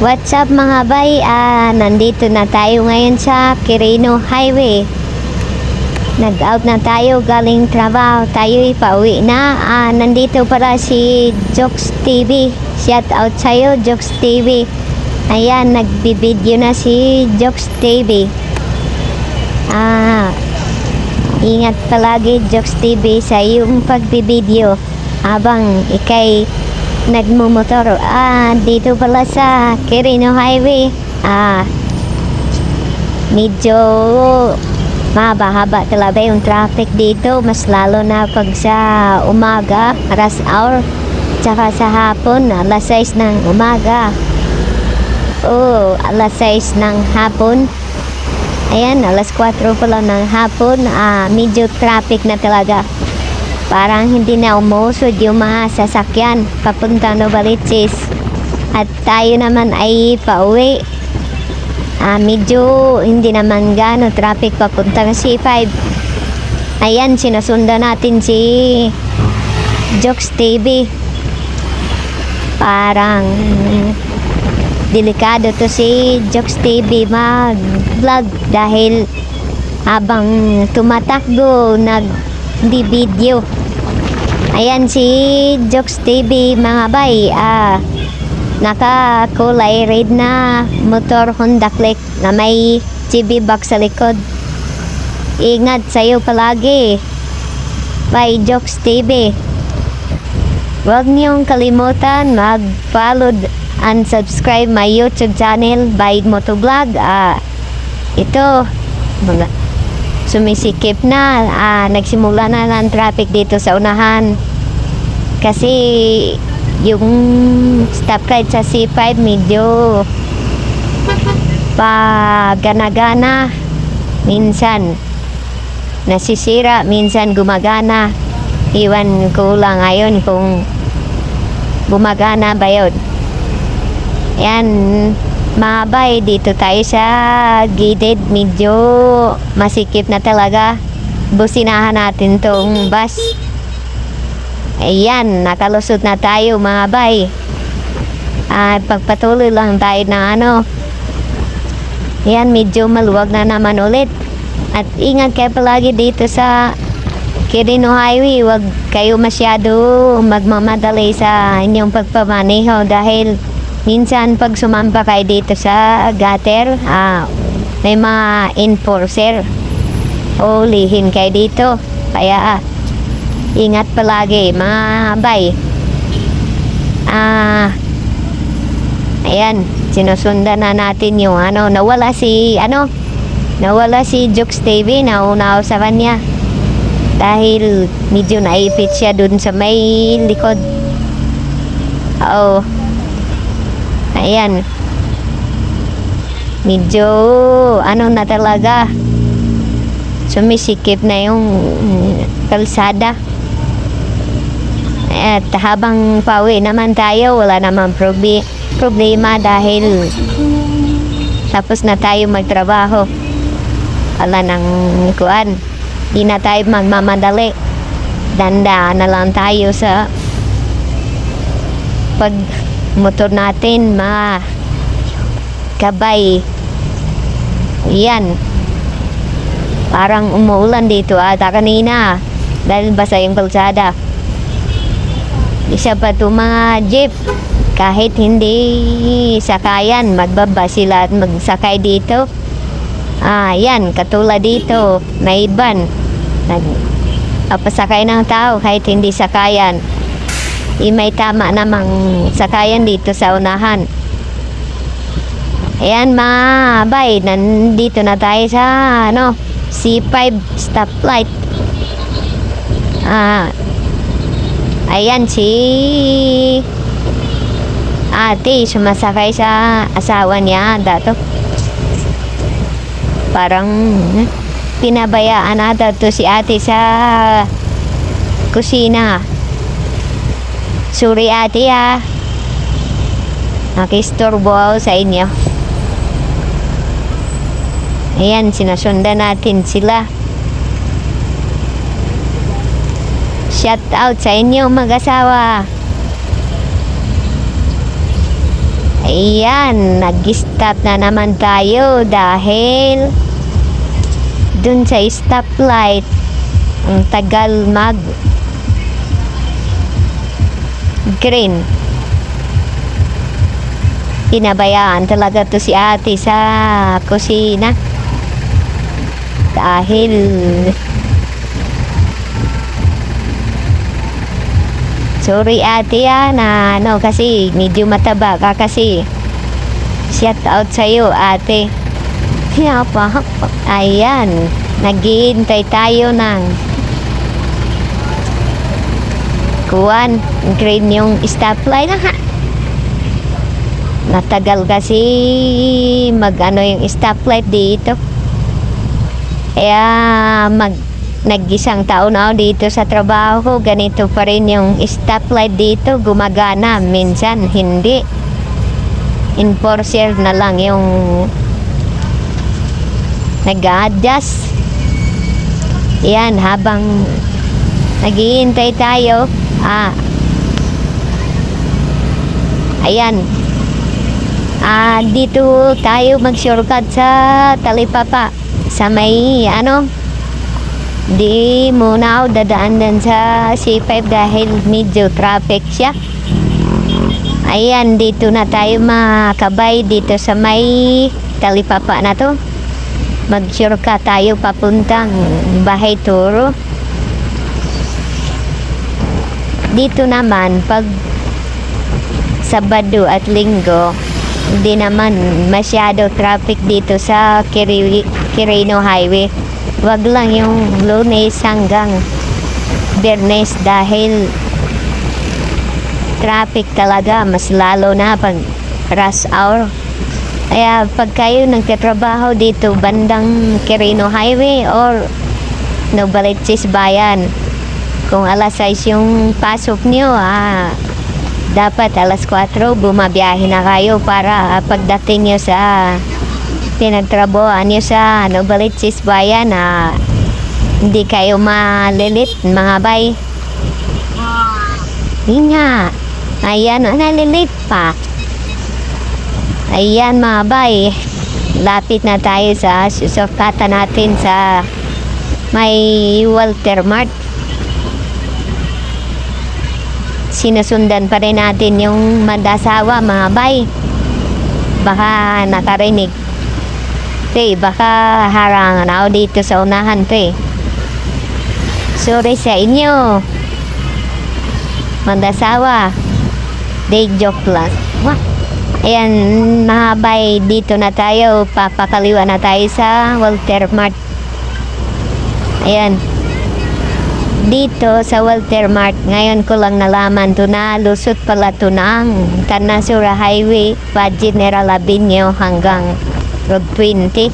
What's up mga bay? Nandito na tayo ngayon sa Quirino Highway. Nag-out na tayo galing trabaho. Tayo'y pauwi na. Nandito para si Jokes TV. Shout out sa'yo, Jokes TV. Ayan, nagbibideo na si Jokes TV. Ingat palagi, Jokes TV, sa iyong pagbibideo habang ikay nagmumotor. Dito pala sa Quirino Highway. Medyo mahaba-haba talaga yung traffic dito, mas lalo na pag sa umaga, rush hour, tsaka sa hapon, alas 6 ng umaga. Alas 6 ng hapon. Ayan, alas 4 pa lang ng hapon. Medyo traffic na talaga. Parang hindi na umusod yung mga sasakyan papunta Novaliches. At tayo naman ay pauwi. Medyo hindi naman gano traffic papunta ng C5. Ayan, sinusundan natin si Jokes TV. Parang delikado to si Jokes TV mag-vlog dahil habang tumatakbo nag-video. Ayan si Jokes TV mga bay. Naka kulay red na motor Honda Click na may GB box sa likod. Ingat sa'yo palagi by Jokes TV. Huwag niyong kalimutan mag-follow and subscribe my YouTube channel by Motovlog. Ito mga sumisikip na. Nagsimula na ng traffic dito sa unahan kasi yung stoplight sa C5 medyo pagana-gana, minsan nasisira, minsan gumagana. Iwan ko lang ngayon kung gumagana ba yun. Yan mga bay, dito tayo sa gilid, medyo masikip na talaga. Businahan natin tong bus. Ayan, nakalusot na tayo mga bay. Pagpatuloy lang tayo ng Ayan, medyo maluwag na naman ulit. At ingat kayo palagi dito sa Quirino Highway. Huwag kayo masyado magmamadali sa inyong pagpamaneho dahil minsan pag sumampa kayo dito sa gutter, may mga enforcer o lihin kayo dito. Kaya ingat palagi mga bay. Ayan, sinusundan na natin yung nawala si Jokes TV. Nauna ako sa kanya dahil medyo naipit siya dun sa may likod. Ayan, medyo na talaga, sumisikip na yung kalsada. At habang pauwi naman tayo, wala namang problema dahil tapos na tayo magtrabaho. Wala nang kuan, di na tayo magmamadali. Danda na lang tayo sa pag motor natin mga kabay. Yan, parang umuulan dito kanina dahil basa yung kalsada. Isa pa to mga jeep, kahit hindi sakayan, magbaba sila at magsakay dito. Yan, katulad dito may van, pasakay ng tao kahit hindi sakayan. May tama namang sakayan dito sa unahan. Ayan mga bay, nandito na tayo sa C5 stoplight. Ayan si ate sumasakay sa asawa niya dato. Parang pinabayaan ata to si ate sa kusina. Sorry ate nakistorbo ako sa inyo. Ayan, sinasundan natin sila. Shout out sa inyo mag-asawa. Ayan, nag-stop na naman tayo dahil dun sa stoplight ang tagal mag green. Pinabayaan talaga to si ate sa kusina dahil sorry ate na kasi medyo mataba ka kasi. Shout out sa'yo ate. Ayan, naghihintay tayo ng kuwan, green yung stoplight na. Natagal kasi yung stoplight dito. Kaya nag-isang taon na ako dito sa trabaho ko, ganito pa rin yung stoplight dito, gumagana, minsan hindi. Enforcer na lang yung nag-a-adjust. Yan, habang naghihintay tayo, ayan, dito tayo mag-shortcut sa Talipapa sa may di muna ako dadaan din sa C5 dahil medyo traffic siya. Ayan, dito na tayo makabay dito sa may Talipapa na to. Mag-shortcut tayo papuntang Bahay Toro. Dito naman pag Sabado at Linggo, hindi naman masyado traffic dito sa Quirino Highway. Wag lang yung Lunes hanggang Biyernes dahil traffic talaga, mas lalo na pag rush hour. Kaya pag kayo nagtatrabaho dito bandang Quirino Highway or Novaliches Bayan, kung alas 6 yung pasok nyo, dapat alas 4 bumabiyahe na kayo para pagdating nyo sa pinagtrabahoan nyo sa Novaliches Bayan hindi kayo malilit mga bay. Nga, ayan, nalilit pa. Ayan mga bay, lapit na tayo sa susukatan natin sa may Walter Mart. Sinusundan pa rin natin yung Mandasawa mga bay. Baka nakarinig. Baka harangan ako dito sa unahan sorry sa inyo Mandasawa. Joke lang. Ayan mga bay, dito na tayo, papakaliwa na tayo sa Walter Mart. Ayan, dito sa Walter Mart, ngayon ko lang nalaman to na lusot pala to ng Tanasura Highway pa General Abinio hanggang Road 20.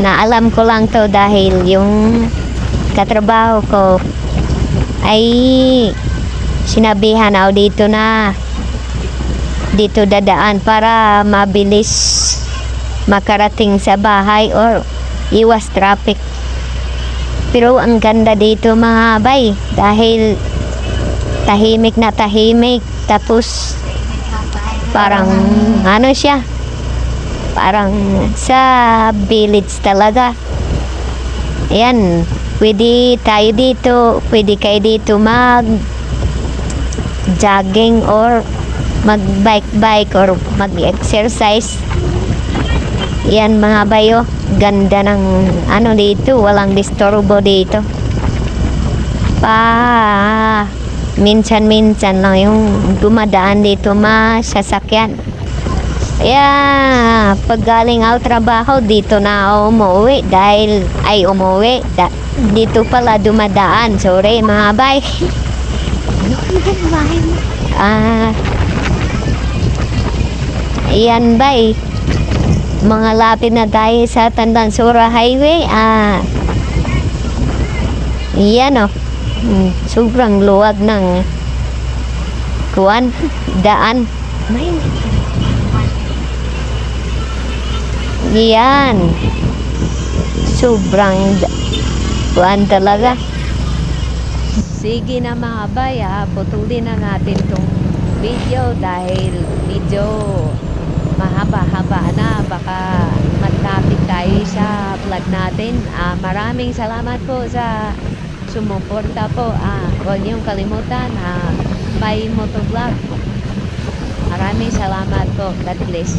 Naalam ko lang to dahil yung katrabaho ko ay sinabihan ako dito na dito dadaan para mabilis makarating sa bahay or iwas traffic. Pero ang ganda dito mga bay dahil tahimik na tahimik, tapos parang siya, parang sa village talaga. Ayan, pwede tayo dito, pwede kayo dito mag jogging or mag bike or mag exercise. Yan mga bayo, ganda ng dito, walang disturbo dito. Minsan-minsan lang yung dumadaan dito masasakyan. Kaya pag galing ako trabaho dito na ako umuwi dahil dito pala dumadaan. Sorry mga bay. Ayan bay, mga lapit na tayo sa Tandansura Highway. Ayan sobrang luwag ng daan. Yan, sobrang talaga. Sige na mga bay, putulin na natin tong video dahil medyo mahaba-haba na. Baka matapit tayo sa vlog natin. Maraming salamat po sa sumuporta po. Huwag niyong kalimutan, may motovlog. Maraming salamat po. God bless.